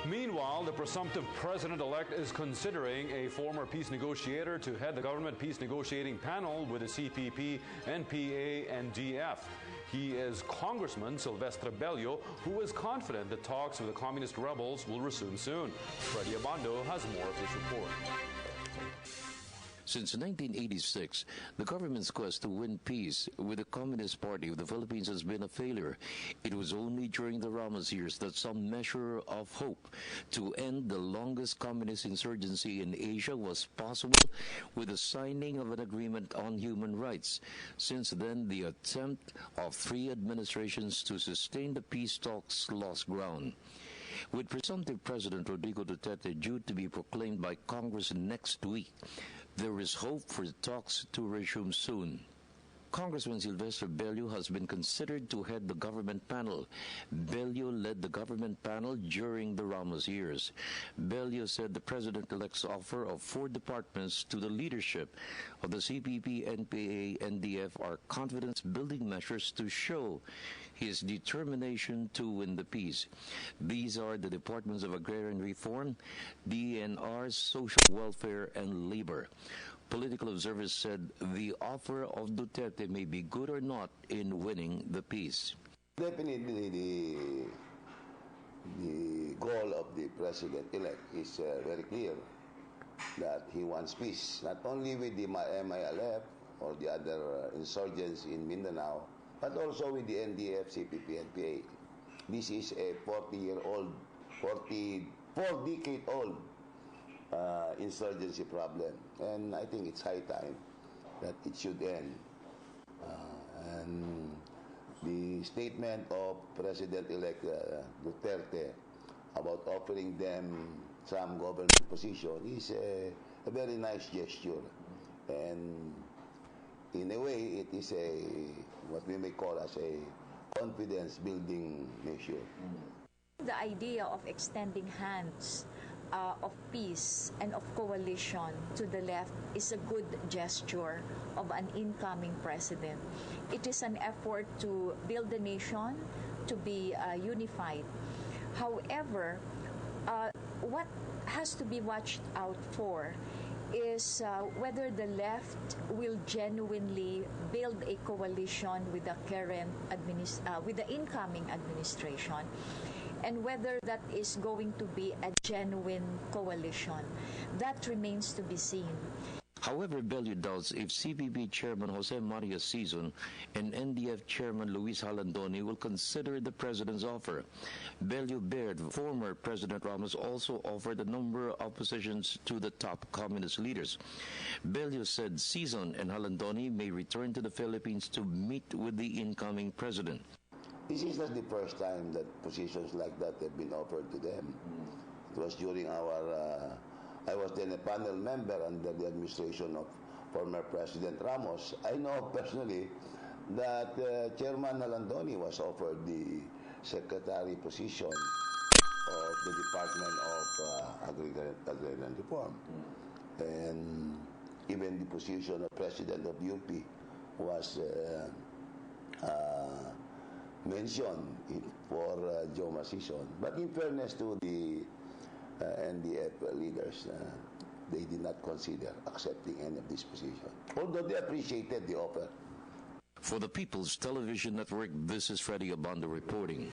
Meanwhile, the presumptive president-elect is considering a former peace negotiator to head the government peace negotiating panel with the CPP, NPA, and DF. He is Congressman Silvestre Bello, who is confident that talks with the communist rebels will resume soon. RadyoBisyon has more of this report. Since 1986, the government's quest to win peace with the Communist Party of the Philippines has been a failure. It was only during the Ramos years that some measure of hope to end the longest communist insurgency in Asia was possible with the signing of an agreement on human rights. Since then, the attempt of three administrations to sustain the peace talks lost ground. With presumptive President Rodrigo Duterte due to be proclaimed by Congress next week, there is hope for the talks to resume soon. Congressman Silvestre Bello has been considered to head the government panel. Bello led the government panel during the Ramos years. Bello said the president-elect's offer of 4 departments to the leadership of the CPP, NPA, and DF are confidence-building measures to show his determination to win the peace. These are the Departments of Agrarian Reform, DNR, Social Welfare, and Labor. Political observers said the offer of Duterte may be good or not in winning the peace. Definitely the goal of the president-elect is very clear, that he wants peace, not only with the MILF or the other insurgents in Mindanao, but also with the NDF, CPP, and PA. This is a 44-decade-old insurgency problem, and I think it's high time that it should end. And the statement of President-elect Duterte about offering them some government position is a very nice gesture, and in a way it is what we may call as a confidence-building measure. The idea of extending hands of peace and of coalition to the left is a good gesture of an incoming president. It is an effort to build the nation to be unified. However, what has to be watched out for is whether the left will genuinely build a coalition with the current with the incoming administration, and whether that is going to be a genuine coalition. That remains to be seen. However, Bello doubts if CPP Chairman Jose Maria Sison and NDF Chairman Luis Halandoni will consider the president's offer. Bello Baird, former President Ramos, also offered a number of positions to the top communist leaders. Bello said Sison and Halandoni may return to the Philippines to meet with the incoming president. This is not the first time that positions like that have been offered to them. It was during I was then a panel member under the administration of former President Ramos. I know personally that Chairman Halandoni was offered the secretary position of the Department of Agrarian Reform. And even the position of President of UP was mentioned for Joma Sison. But in fairness to the NDF leaders, they did not consider accepting any of this position, although they appreciated the offer. For the People's Television Network, this is RadyoBisyon reporting.